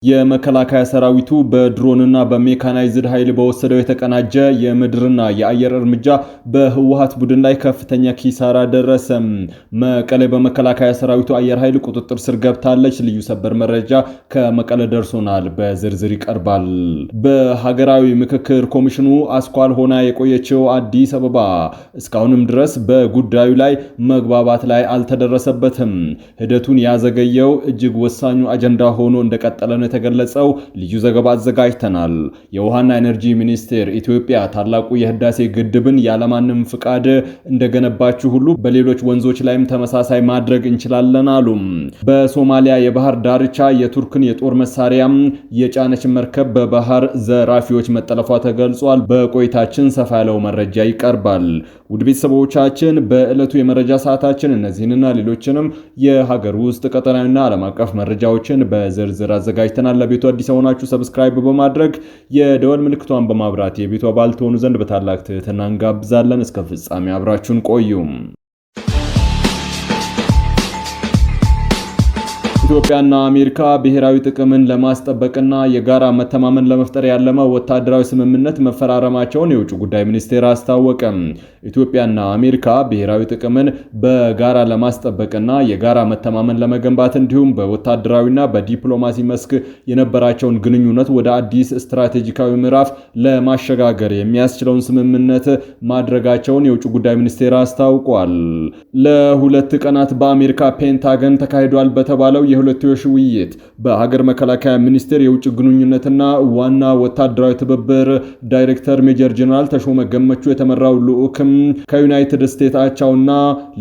የመከላከያ ሰራዊቱ በድሮንና በሜካናይዝድ ኃይል በወሰደው የተቀናጀ የምድርና የአየር እርምጃ በህወሓት ቡድን ላይ ከፍተኛ ኪሳራ ደረሰ። መቀሌ በመከላከያ ሰራዊቱ አየር ኃይል ቁጥጥር ስር ገብታለች። ልዩ ሰበር መረጃ ከመቀሌ ደርሶናል፣ በዝርዝር ይቀርባል። በሀገራዊ ምክክር ኮሚሽኑ አስኳል ሆና የቆየችው አዲስ አበባ እስካሁንም ድረስ በጉዳዩ ላይ መግባባት ላይ አልተደረሰበትም። ሂደቱን ያዘገየው እጅግ ወሳኙ አጀንዳ ሆኖ እንደቀጠለ ነው የተገለጸው። ልዩ ዘገባ አዘጋጅተናል። የውሃና ኤነርጂ ሚኒስቴር ኢትዮጵያ ታላቁ የህዳሴ ግድብን ያለማንም ፍቃድ እንደገነባችሁ ሁሉ በሌሎች ወንዞች ላይም ተመሳሳይ ማድረግ እንችላለን አሉ። በሶማሊያ የባህር ዳርቻ የቱርክን የጦር መሳሪያ የጫነች መርከብ በባህር ዘራፊዎች መጠለፏ ተገልጿል። በቆይታችን ሰፋ ያለው መረጃ ይቀርባል። ውድ ቤተሰቦቻችን በዕለቱ የመረጃ ሰዓታችን እነዚህንና ሌሎችንም የሀገር ውስጥ ቀጠናዊና ዓለም አቀፍ መረጃዎችን በዝርዝር አዘጋጅተናል። ለቤቱ አዲስ ሆናችሁ ሰብስክራይብ በማድረግ የደወል ምልክቷን በማብራት የቤቱ አባል ትሆኑ ዘንድ በታላቅ ትህትና እንጋብዛለን። እስከ ፍጻሜ አብራችሁን ቆዩ። ኢትዮጵያና አሜሪካ ብሔራዊ ጥቅምን ለማስጠበቅና የጋራ መተማመን ለመፍጠር ያለመ ወታደራዊ ስምምነት መፈራረማቸውን የውጭ ጉዳይ ሚኒስቴር አስታወቀ። ኢትዮጵያና አሜሪካ ብሔራዊ ጥቅምን በጋራ ለማስጠበቅና የጋራ መተማመን ለመገንባት እንዲሁም በወታደራዊና በዲፕሎማሲ መስክ የነበራቸውን ግንኙነት ወደ አዲስ ስትራቴጂካዊ ምዕራፍ ለማሸጋገር የሚያስችለውን ስምምነት ማድረጋቸውን የውጭ ጉዳይ ሚኒስቴር አስታውቋል። ለሁለት ቀናት በአሜሪካ ፔንታገን ተካሂዷል በተባለው የሁለትዮሽ ውይይት በሀገር መከላከያ ሚኒስቴር የውጭ ግንኙነትና ዋና ወታደራዊ ትብብር ዳይሬክተር ሜጀር ጀነራል ተሾመ ገመቹ የተመራው ልዑክም ከዩናይትድ ስቴትስ አቻውና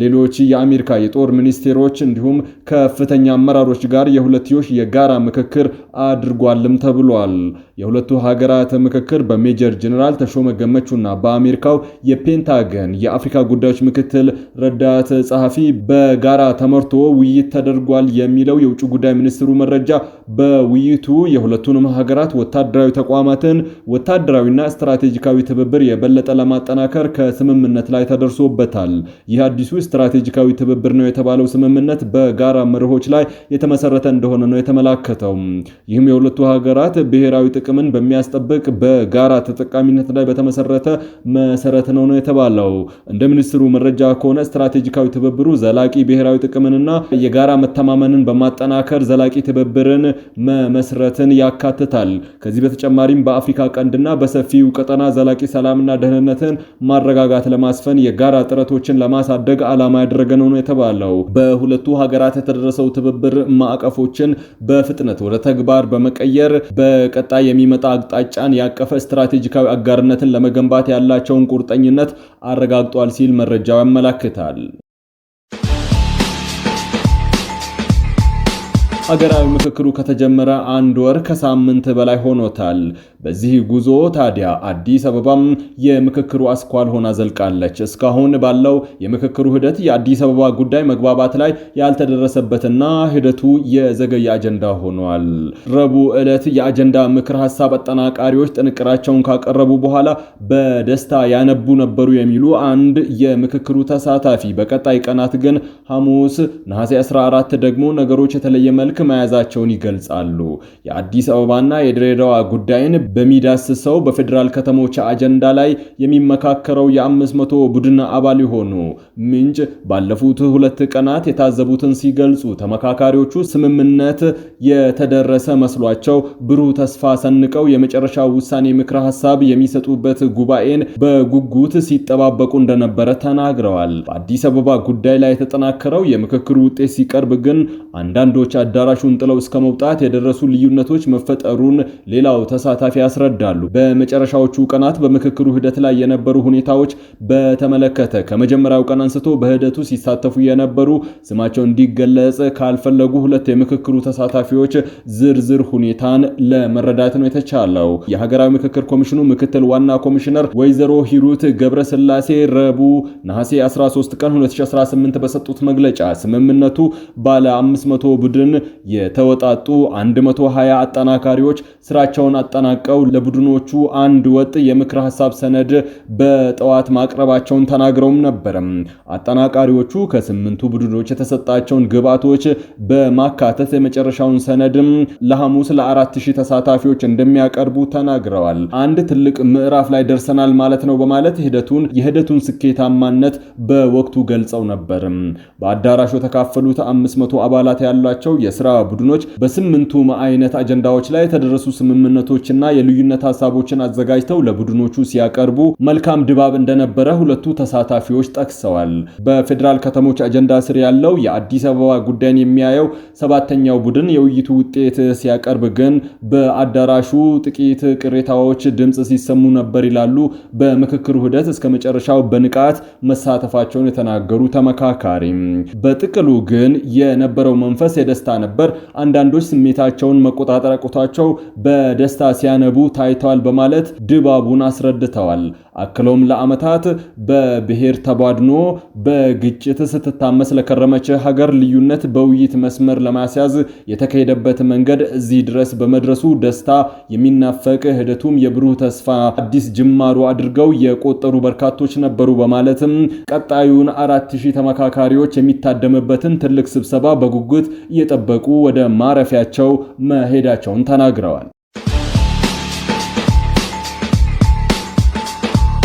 ሌሎች የአሜሪካ የጦር ሚኒስቴሮች እንዲሁም ከፍተኛ አመራሮች ጋር የሁለትዮሽ የጋራ ምክክር አድርጓልም ተብሏል። የሁለቱ ሀገራት ምክክር በሜጀር ጀነራል ተሾመ ገመቹና በአሜሪካው የፔንታገን የአፍሪካ ጉዳዮች ምክትል ረዳት ጸሐፊ በጋራ ተመርቶ ውይይት ተደርጓል የሚለው የውጭ ጉዳይ ሚኒስትሩ መረጃ በውይይቱ የሁለቱንም ሀገራት ወታደራዊ ተቋማትን ወታደራዊና ስትራቴጂካዊ ትብብር የበለጠ ለማጠናከር ከስምምነት ላይ ተደርሶበታል። ይህ አዲሱ ስትራቴጂካዊ ትብብር ነው የተባለው ስምምነት በጋራ መርሆች ላይ የተመሰረተ እንደሆነ ነው የተመላከተው። ይህም የሁለቱ ሀገራት ብሔራዊ ጥቅምን በሚያስጠብቅ በጋራ ተጠቃሚነት ላይ በተመሰረተ መሰረት ነው የተባለው። እንደ ሚኒስትሩ መረጃ ከሆነ ስትራቴጂካዊ ትብብሩ ዘላቂ ብሔራዊ ጥቅምንና የጋራ መተማመንን በማጠናከር ዘላቂ ትብብርን መመስረትን ያካትታል። ከዚህ በተጨማሪም በአፍሪካ ቀንድና በሰፊው ቀጠና ዘላቂ ሰላምና ደህንነትን ማረጋጋት ለማስፈን የጋራ ጥረቶችን ለማሳደግ ዓላማ ያደረገ ነው የተባለው። በሁለቱ ሀገራት የተደረሰው ትብብር ማዕቀፎችን በፍጥነት ወደ ተግባር በመቀየር በቀጣይ የሚመጣ አቅጣጫን ያቀፈ ስትራቴጂካዊ አጋርነትን ለመገንባት ያላቸውን ቁርጠኝነት አረጋግጧል ሲል መረጃው ያመለክታል። ሀገራዊ ምክክሩ ከተጀመረ አንድ ወር ከሳምንት በላይ ሆኖታል። በዚህ ጉዞ ታዲያ አዲስ አበባም የምክክሩ አስኳል ሆና ዘልቃለች። እስካሁን ባለው የምክክሩ ሂደት የአዲስ አበባ ጉዳይ መግባባት ላይ ያልተደረሰበትና ሂደቱ የዘገየ አጀንዳ ሆኗል። ረቡዕ ዕለት የአጀንዳ ምክር ሐሳብ አጠናቃሪዎች ጥንቅራቸውን ካቀረቡ በኋላ በደስታ ያነቡ ነበሩ የሚሉ አንድ የምክክሩ ተሳታፊ በቀጣይ ቀናት ግን ሐሙስ ነሐሴ 14 ደግሞ ነገሮች የተለየ መልክ መያዛቸውን ይገልጻሉ። የአዲስ አበባና የድሬዳዋ ጉዳይን በሚዳስሰው በፌዴራል ከተሞች አጀንዳ ላይ የሚመካከረው የ500 ቡድን አባል የሆኑ ምንጭ ባለፉት 2 ቀናት የታዘቡትን ሲገልጹ ተመካካሪዎቹ ስምምነት የተደረሰ መስሏቸው ብሩህ ተስፋ ሰንቀው የመጨረሻ ውሳኔ ምክረ ሐሳብ የሚሰጡበት ጉባኤን በጉጉት ሲጠባበቁ እንደነበረ ተናግረዋል። በአዲስ አበባ ጉዳይ ላይ የተጠናከረው የምክክሩ ውጤት ሲቀርብ ግን አንዳንዶች አዳራሹን ጥለው እስከ መውጣት የደረሱ ልዩነቶች መፈጠሩን ሌላው ተሳታፊ ያስረዳሉ። በመጨረሻዎቹ ቀናት በምክክሩ ሂደት ላይ የነበሩ ሁኔታዎች በተመለከተ ከመጀመሪያው ቀን አንስቶ በሂደቱ ሲሳተፉ የነበሩ ስማቸው እንዲገለጽ ካልፈለጉ 2 የምክክሩ ተሳታፊዎች ዝርዝር ሁኔታን ለመረዳት ነው የተቻለው። የሀገራዊ ምክክር ኮሚሽኑ ምክትል ዋና ኮሚሽነር ወይዘሮ ሂሩት ገብረስላሴ ረቡዕ ነሐሴ 13 ቀን 2018 በሰጡት መግለጫ ስምምነቱ ባለ 500 ቡድን የተወጣጡ 120 አጠናካሪዎች ስራቸውን አጠናቀው ለቀው ለቡድኖቹ አንድ ወጥ የምክር ሐሳብ ሰነድ በጠዋት ማቅረባቸውን ተናግረውም ነበር። አጠናቃሪዎቹ ከ8ቱ ቡድኖች የተሰጣቸውን ግብዓቶች በማካተት የመጨረሻውን ሰነድ ለሐሙስ ለ4000 ተሳታፊዎች እንደሚያቀርቡ ተናግረዋል። አንድ ትልቅ ምዕራፍ ላይ ደርሰናል ማለት ነው በማለት የሂደቱን ስኬታማነት በወቅቱ ገልጸው ነበር። በአዳራሹ የተካፈሉት 500 አባላት ያሏቸው የሥራ ቡድኖች በ8ቱም አይነት አጀንዳዎች ላይ የተደረሱ ስምምነቶችና የልዩነት ሐሳቦችን አዘጋጅተው ለቡድኖቹ ሲያቀርቡ መልካም ድባብ እንደነበረ ሁለቱ ተሳታፊዎች ጠቅሰዋል። በፌዴራል ከተሞች አጀንዳ ስር ያለው የአዲስ አበባ ጉዳይን የሚያየው 7ኛው ቡድን የውይይቱ ውጤት ሲያቀርብ ግን በአዳራሹ ጥቂት ቅሬታዎች ድምጽ ሲሰሙ ነበር ይላሉ በምክክሩ ሂደት እስከ መጨረሻው በንቃት መሳተፋቸውን የተናገሩ ተመካካሪ። በጥቅሉ ግን የነበረው መንፈስ የደስታ ነበር። አንዳንዶች ስሜታቸውን መቆጣጠር አቅቷቸው በደስታ ሲያነቡ ታይተዋል በማለት ድባቡን አስረድተዋል። አክለውም ለዓመታት በብሔር ተቧድኖ በግጭት ስትታመስ ለከረመች ሀገር ልዩነት በውይይት መስመር ለማስያዝ የተካሄደበት መንገድ እዚህ ድረስ በመድረሱ ደስታ የሚናፈቅ ሂደቱም የብሩህ ተስፋ አዲስ ጅማሩ አድርገው የቆጠሩ በርካቶች ነበሩ በማለትም ቀጣዩን 4000 ተመካካሪዎች የሚታደምበትን ትልቅ ስብሰባ በጉጉት እየጠበቁ ወደ ማረፊያቸው መሄዳቸውን ተናግረዋል።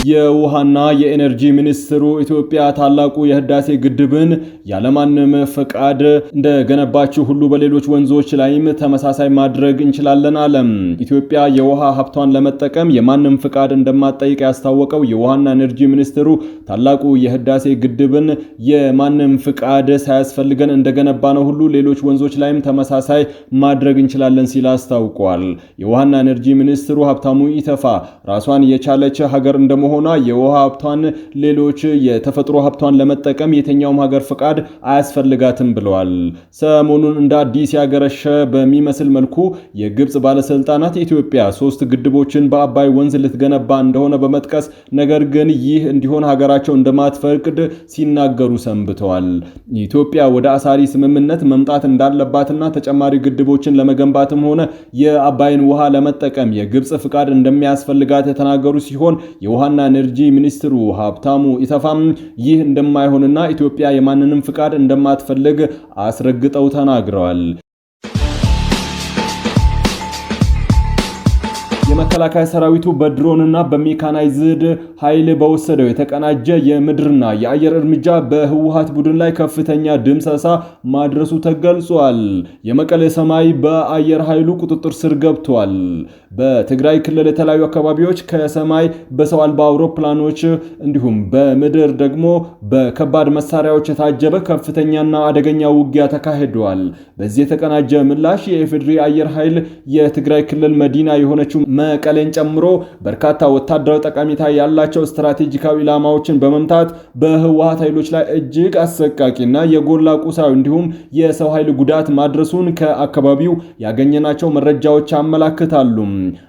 የውሃና የኤነርጂ ሚኒስትሩ ኢትዮጵያ ታላቁ የህዳሴ ግድብን ያለማንም ፈቃድ እንደገነባችው ሁሉ በሌሎች ወንዞች ላይም ተመሳሳይ ማድረግ እንችላለን አለ። ኢትዮጵያ የውሃ ሀብቷን ለመጠቀም የማንም ፈቃድ እንደማትጠይቅ ያስታወቀው የውሃና ኤነርጂ ሚኒስትሩ ታላቁ የህዳሴ ግድብን የማንም ፈቃድ ሳያስፈልገን እንደገነባ ነው ሁሉ ሌሎች ወንዞች ላይም ተመሳሳይ ማድረግ እንችላለን ሲል አስታውቋል። የውሃና ኤነርጂ ሚኒስትሩ ሀብታሙ ኢተፋ ራሷን የቻለች ሀገር እንደመሆኑ የውሃ ሀብቷን ሌሎች የተፈጥሮ ሀብቷን ለመጠቀም የትኛውም ሀገር ፍቃድ አያስፈልጋትም ብለዋል። ሰሞኑን እንደ አዲስ ያገረሸ በሚመስል መልኩ የግብጽ ባለስልጣናት ኢትዮጵያ 3 ግድቦችን በአባይ ወንዝ ልትገነባ እንደሆነ በመጥቀስ ነገር ግን ይህ እንዲሆን ሀገራቸው እንደማትፈቅድ ሲናገሩ ሰንብተዋል። ኢትዮጵያ ወደ አሳሪ ስምምነት መምጣት እንዳለባትና ተጨማሪ ግድቦችን ለመገንባትም ሆነ የአባይን ውሃ ለመጠቀም የግብጽ ፍቃድ እንደሚያስፈልጋት የተናገሩ ሲሆን የውሃና ኤነርጂ ሚኒስትሩ ሀብታሙ ኢተፋም ይህ እንደማይሆንና ኢትዮጵያ የማንንም ፍቃድ እንደማትፈልግ አስረግጠው ተናግረዋል። የመከላከያ ሰራዊቱ በድሮንና በሜካናይዝድ ኃይል በወሰደው የተቀናጀ የምድርና የአየር እርምጃ በህወሓት ቡድን ላይ ከፍተኛ ድምሰሳ ማድረሱ ተገልጿል። የመቀሌ ሰማይ በአየር ኃይሉ ቁጥጥር ስር ገብቷል። በትግራይ ክልል የተለያዩ አካባቢዎች ከሰማይ በሰው አልባ አውሮፕላኖች እንዲሁም በምድር ደግሞ በከባድ መሳሪያዎች የታጀበ ከፍተኛና አደገኛ ውጊያ ተካሂዷል። በዚህ የተቀናጀ ምላሽ የኢፌዴሪ አየር ኃይል የትግራይ ክልል መዲና የሆነችው መቀሌን ጨምሮ በርካታ ወታደራዊ ጠቀሜታ ያላቸው ስትራቴጂካዊ ኢላማዎችን በመምታት በህወሓት ኃይሎች ላይ እጅግ አሰቃቂና የጎላ ቁሳዊ እንዲሁም የሰው ኃይል ጉዳት ማድረሱን ከአካባቢው ያገኘናቸው መረጃዎች ያመላክታሉ።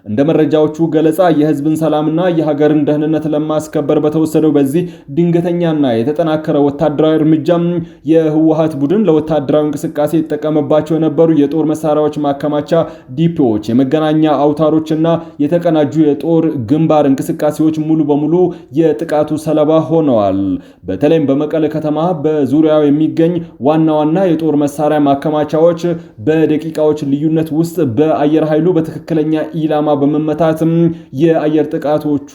እንደ መረጃዎቹ ገለጻ የህዝብን ሰላምና የሀገርን ደህንነት ለማስከበር በተወሰደው በዚህ ድንገተኛና የተጠናከረ ወታደራዊ እርምጃም የህወሓት ቡድን ለወታደራዊ እንቅስቃሴ ይጠቀምባቸው የነበሩ የጦር መሳሪያዎች ማከማቻ ዲፖዎች፣ የመገናኛ አውታሮችና የተቀናጁ የጦር ግንባር እንቅስቃሴዎች ሙሉ በሙሉ የጥቃቱ ሰለባ ሆነዋል። በተለይም በመቀለ ከተማ በዙሪያው የሚገኝ ዋና ዋና የጦር መሳሪያ ማከማቻዎች በደቂቃዎች ልዩነት ውስጥ በአየር ኃይሉ በትክክለኛ ኢላማ በመመታትም የአየር ጥቃቶቹ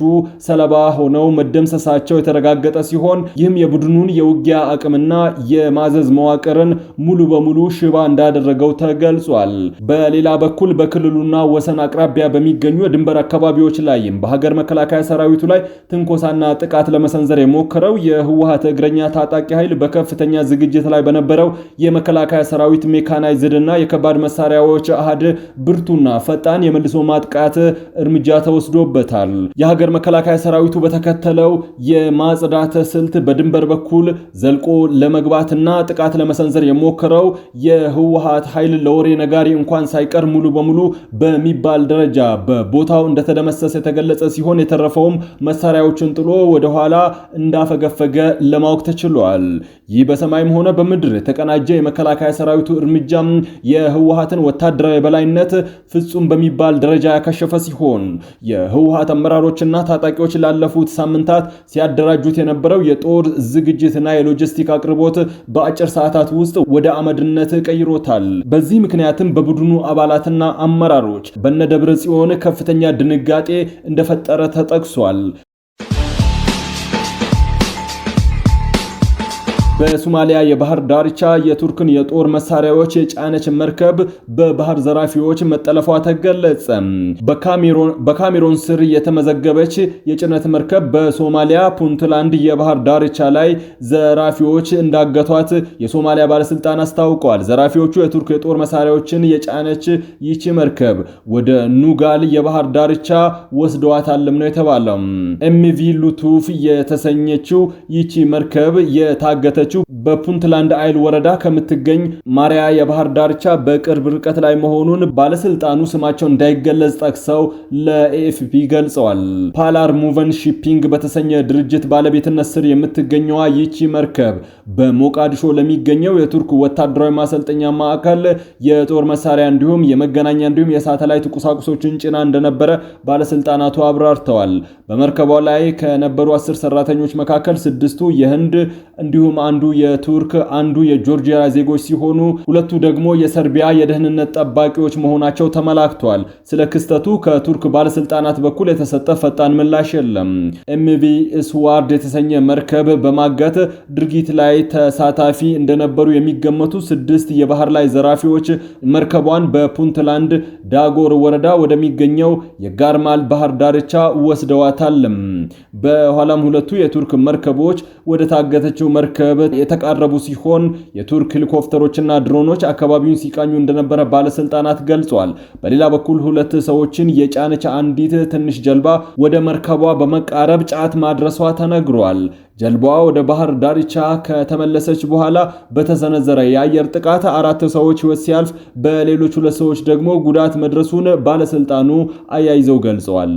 ሰለባ ሆነው መደምሰሳቸው የተረጋገጠ ሲሆን ይህም የቡድኑን የውጊያ አቅምና የማዘዝ መዋቅርን ሙሉ በሙሉ ሽባ እንዳደረገው ተገልጿል። በሌላ በኩል በክልሉና ወሰን አቅራቢያ በሚገኙ የድንበር አካባቢዎች ላይም በሀገር መከላከያ ሰራዊቱ ላይ ትንኮሳና ጥቃት ለመሰንዘር የሞከረው የህወሓት እግረኛ ታጣቂ ኃይል በከፍተኛ ዝግጅት ላይ በነበረው የመከላከያ ሰራዊት ሜካናይዝድና የከባድ መሳሪያዎች አሃድ ብርቱና ፈጣን የመልሶ ማጥቃት እርምጃ ተወስዶበታል። የሀገር መከላከያ ሰራዊቱ በተከተለው የማጽዳት ስልት በድንበር በኩል ዘልቆ ለመግባትና ጥቃት ለመሰንዘር የሞከረው የህወሓት ኃይል ለወሬ ነጋሪ እንኳን ሳይቀር ሙሉ በሙሉ በሚባል ደረጃ በቦታው እንደተደመሰሰ የተገለጸ ሲሆን የተረፈውም መሳሪያዎችን ጥሎ ወደ ኋላ እንዳፈገፈገ ለማወቅ ተችሏል። ይህ በሰማይም ሆነ በምድር የተቀናጀ የመከላከያ ሰራዊቱ እርምጃም የህወሓትን ወታደራዊ በላይነት ፍጹም በሚባል ደረጃ ያከሸፈ ሲሆን የህወሓት አመራሮችና ታጣቂዎች ላለፉት ሳምንታት ሲያደራጁት የነበረው የጦር ዝግጅትና የሎጂስቲክ አቅርቦት በአጭር ሰዓታት ውስጥ ወደ አመድነት ቀይሮታል። በዚህ ምክንያትም በቡድኑ አባላትና አመራሮች በነደብረ ጽዮን ከፍተኛ ድንጋጤ እንደፈጠረ ተጠቅሷል። በሶማሊያ የባህር ዳርቻ የቱርክን የጦር መሳሪያዎች የጫነች መርከብ በባህር ዘራፊዎች መጠለፏ ተገለጸ። በካሜሮን ስር የተመዘገበች የጭነት መርከብ በሶማሊያ ፑንትላንድ የባህር ዳርቻ ላይ ዘራፊዎች እንዳገቷት የሶማሊያ ባለስልጣን አስታውቀዋል። ዘራፊዎቹ የቱርክ የጦር መሳሪያዎችን የጫነች ይቺ መርከብ ወደ ኑጋል የባህር ዳርቻ ወስደዋታልም ነው የተባለው። ኤምቪ ሉቱፍ የተሰኘችው ይቺ መርከብ የታገተ በፑንትላንድ አይል ወረዳ ከምትገኝ ማሪያ የባህር ዳርቻ በቅርብ ርቀት ላይ መሆኑን ባለስልጣኑ ስማቸው እንዳይገለጽ ጠቅሰው ለኤኤፍፒ ገልጸዋል። ፓላር ሙቨን ሺፒንግ በተሰኘ ድርጅት ባለቤትነት ስር የምትገኘዋ ይቺ መርከብ በሞቃዲሾ ለሚገኘው የቱርክ ወታደራዊ ማሰልጠኛ ማዕከል የጦር መሳሪያ እንዲሁም የመገናኛ እንዲሁም የሳተላይት ቁሳቁሶችን ጭና እንደነበረ ባለስልጣናቱ አብራርተዋል። በመርከቧ ላይ ከነበሩ 10 ሰራተኞች መካከል 6ቱ የህንድ እንዲሁም አንዱ የቱርክ አንዱ የጆርጂያ ዜጎች ሲሆኑ ሁለቱ ደግሞ የሰርቢያ የደህንነት ጠባቂዎች መሆናቸው ተመላክቷል። ስለ ክስተቱ ከቱርክ ባለስልጣናት በኩል የተሰጠ ፈጣን ምላሽ የለም። ኤምቪ ስዋርድ የተሰኘ መርከብ በማጋት ድርጊት ላይ ተሳታፊ እንደነበሩ የሚገመቱ 6 የባህር ላይ ዘራፊዎች መርከቧን በፑንትላንድ ዳጎር ወረዳ ወደሚገኘው የጋርማል ባህር ዳርቻ ወስደዋታል። በኋላም ሁለቱ የቱርክ መርከቦች ወደ ታገተችው መርከብ የተቃረቡ ሲሆን የቱርክ ሄሊኮፕተሮችና ድሮኖች አካባቢውን ሲቃኙ እንደነበረ ባለስልጣናት ገልጿል። በሌላ በኩል 2 ሰዎችን የጫነች አንዲት ትንሽ ጀልባ ወደ መርከቧ በመቃረብ ጫት ማድረሷ ተነግሯል። ጀልባዋ ወደ ባህር ዳርቻ ከተመለሰች በኋላ በተሰነዘረ የአየር ጥቃት 4 ሰዎች ሕይወት ሲያልፍ በሌሎች 2 ሰዎች ደግሞ ጉዳት መድረሱን ባለስልጣኑ አያይዘው ገልጸዋል።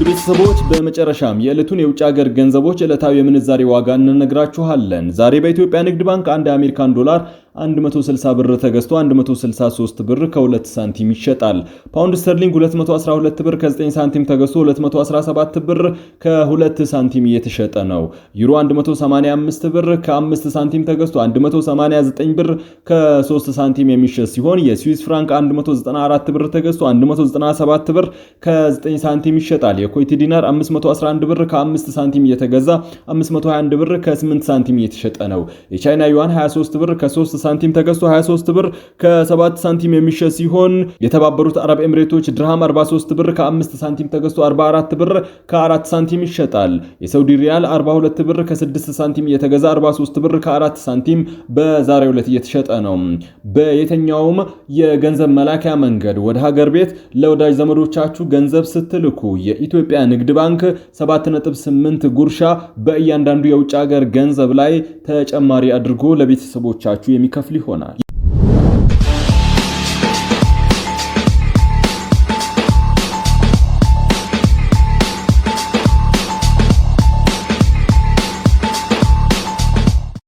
ቤተሰቦች በመጨረሻም የዕለቱን የውጭ ሀገር ገንዘቦች ዕለታዊ የምንዛሬ ዋጋ እንነግራችኋለን። ዛሬ በኢትዮጵያ ንግድ ባንክ 1 የአሜሪካን ዶላር 160 ብር ተገዝቶ 163 ብር ከ2 ሳንቲም ይሸጣል። ፓውንድ ስተርሊንግ 212 ብር ከ9 ሳንቲም ተገዝቶ 217 ብር ከ2 ሳንቲም እየተሸጠ ነው። ዩሮ 185 ብር ከ5 ሳንቲም ተገዝቶ 189 ብር ከ3 ሳንቲም የሚሸጥ ሲሆን የስዊስ ፍራንክ 194 ብር ተገዝቶ 197 ብር ከ9 ሳንቲም ይሸጣል። የኩዌት ዲናር 511 ብር ከ5 ሳንቲም እየተገዛ 521 ብር ከ8 ሳንቲም እየተሸጠ ነው። የቻይና ዩዋን 23 ብር ከ3 ሳንቲም ተገዝቶ 23 ብር ከ7 ሳንቲም የሚሸጥ ሲሆን የተባበሩት አረብ ኤምሬቶች ድርሃም 43 ብር ከ5 ሳንቲም ተገዝቶ 44 ብር ከ4 ሳንቲም ይሸጣል። የሳውዲ ሪያል 42 ብር ከ6 ሳንቲም እየተገዛ 43 ብር ከ4 ሳንቲም በዛሬው ዕለት እየተሸጠ ነው። በየትኛውም የገንዘብ መላኪያ መንገድ ወደ ሀገር ቤት ለወዳጅ ዘመዶቻችሁ ገንዘብ ስትልኩ የኢትዮጵያ ንግድ ባንክ 7.8 ጉርሻ በእያንዳንዱ የውጭ ሀገር ገንዘብ ላይ ተጨማሪ አድርጎ ለቤተሰቦቻችሁ የሚከፍል ይሆናል።